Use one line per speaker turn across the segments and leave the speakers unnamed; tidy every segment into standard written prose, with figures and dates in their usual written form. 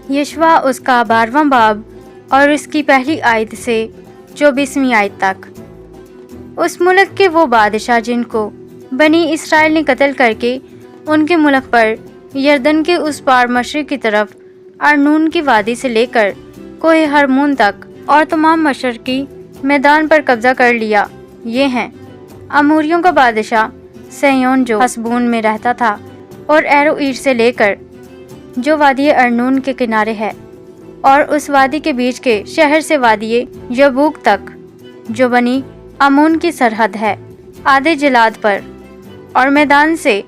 یشوع اس کا 12واں باب اور اس کی پہلی آیت سے 24ویں آیت تک۔ اس ملک کے وہ بادشاہ جن کو بنی اسرائیل نے قتل کر کے ان کے ملک پر یردن کے اس پار مشرق کی طرف ارنون کی وادی سے لے کر کوہ ہرمون تک اور تمام مشرقی میدان پر قبضہ کر لیا، یہ ہیں اموریوں کا بادشاہ سیون جو حسبون میں رہتا تھا، اور ایروئیر سے لے کر جو وادی ارنون کے کنارے ہے، اور اس وادی کے بیچ کے شہر سے وادی یبوک تک جو بنی امون کی سرحد ہے، آدھے جلاد پر، اور میدان سے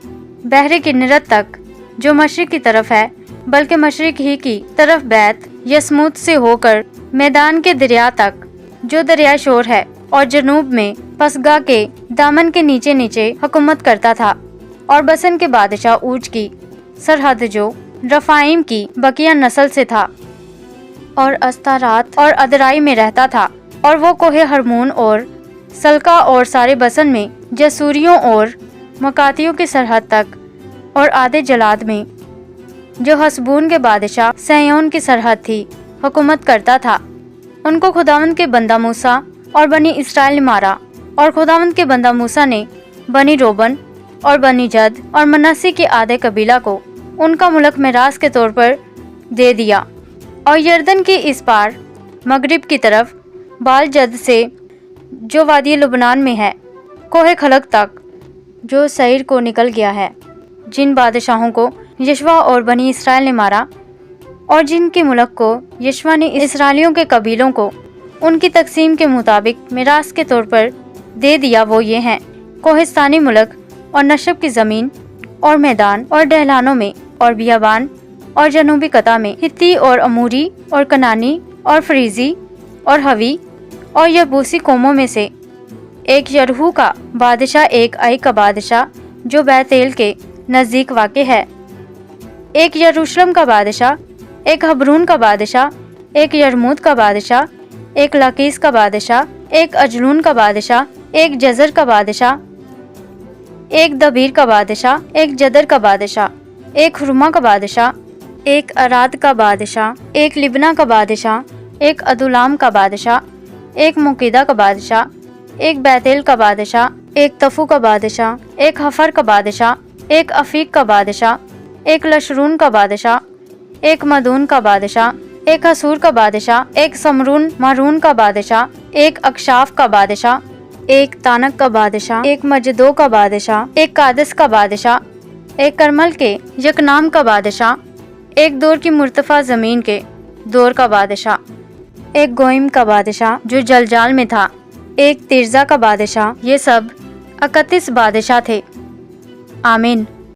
بحر کنرت تک جو مشرق کی طرف ہے، بلکہ مشرق ہی کی طرف بیت یسموت سے ہو کر میدان کے دریا تک جو دریا شور ہے، اور جنوب میں پسگا کے دامن کے نیچے نیچے حکومت کرتا تھا، اور بسن کے بادشاہ اوج کی سرحد جو رفائیم کی بقیہ نسل سے تھا، اور استارات اور ادرائی میں رہتا تھا، اور وہ کوہ ہرمون اور سلکا اور سارے بسن میں جسوریوں اور مکاتیوں کی سرحد تک، اور آدھے جلاد میں جو حسبون کے بادشاہ سیون کی سرحد تھی حکومت کرتا تھا۔ ان کو خداوند کے بندہ موسیٰ اور بنی اسرائیل نے مارا، اور خداوند کے بندہ موسیٰ نے بنی روبن اور بنی جد اور منسی کے آدھے قبیلہ کو ان کا ملک میراث کے طور پر دے دیا، اور یردن کے اس پار مغرب کی طرف بال جد سے جو وادی لبنان میں ہے، کوہ خلق تک جو سعیر کو نکل گیا ہے، جن بادشاہوں کو یشوع اور بنی اسرائیل نے مارا، اور جن کے ملک کو یشوع نے اسرائیلیوں کے قبیلوں کو ان کی تقسیم کے مطابق میراث کے طور پر دے دیا، وہ یہ ہیں کوہستانی ملک اور نشب کی زمین اور میدان اور ڈہلانوں میں اور بیابان اور جنوبی قطع میں، ہتی اور اموری اور کنانی اور فریزی اور ہوی اور یبوسی قوموں میں سے، ایک یرہو کا بادشاہ، ایک آئی کا بادشاہ جو بیت ایل کے نزدیک واقع ہے، ایک یروشلم کا بادشاہ، ایک حبرون کا بادشاہ، ایک یرموت کا بادشاہ، ایک لاکیس کا بادشاہ، ایک اجلون کا بادشاہ، ایک جزر کا بادشاہ، ایک دبیر کا بادشاہ، ایک جدر کا بادشاہ، ایک ہرما کا بادشاہ، ایک اراد کا بادشاہ، ایک لبنا کا بادشاہ، ایک ادولام کا بادشاہ، ایک مقیدہ کا بادشاہ، ایک بیتیل کا بادشاہ، ایک تفو کا بادشاہ، ایک حفر کا بادشاہ، ایک افیق کا بادشاہ، ایک لشرون کا بادشاہ، ایک مدون کا بادشاہ، ایک حسور کا بادشاہ، ایک سمرون مارون کا بادشاہ، ایک اکشاف کا بادشاہ، ایک تانک کا بادشاہ، ایک مجدو کا بادشاہ، ایک قادس کا بادشاہ، ایک کرمل کے یکنام کا بادشاہ، ایک دور کی مرتفع زمین کے دور کا بادشاہ، ایک گوئم کا بادشاہ جو جلجال میں تھا، ایک تیرزا کا بادشاہ۔ یہ سب 31 بادشاہ تھے۔ آمین۔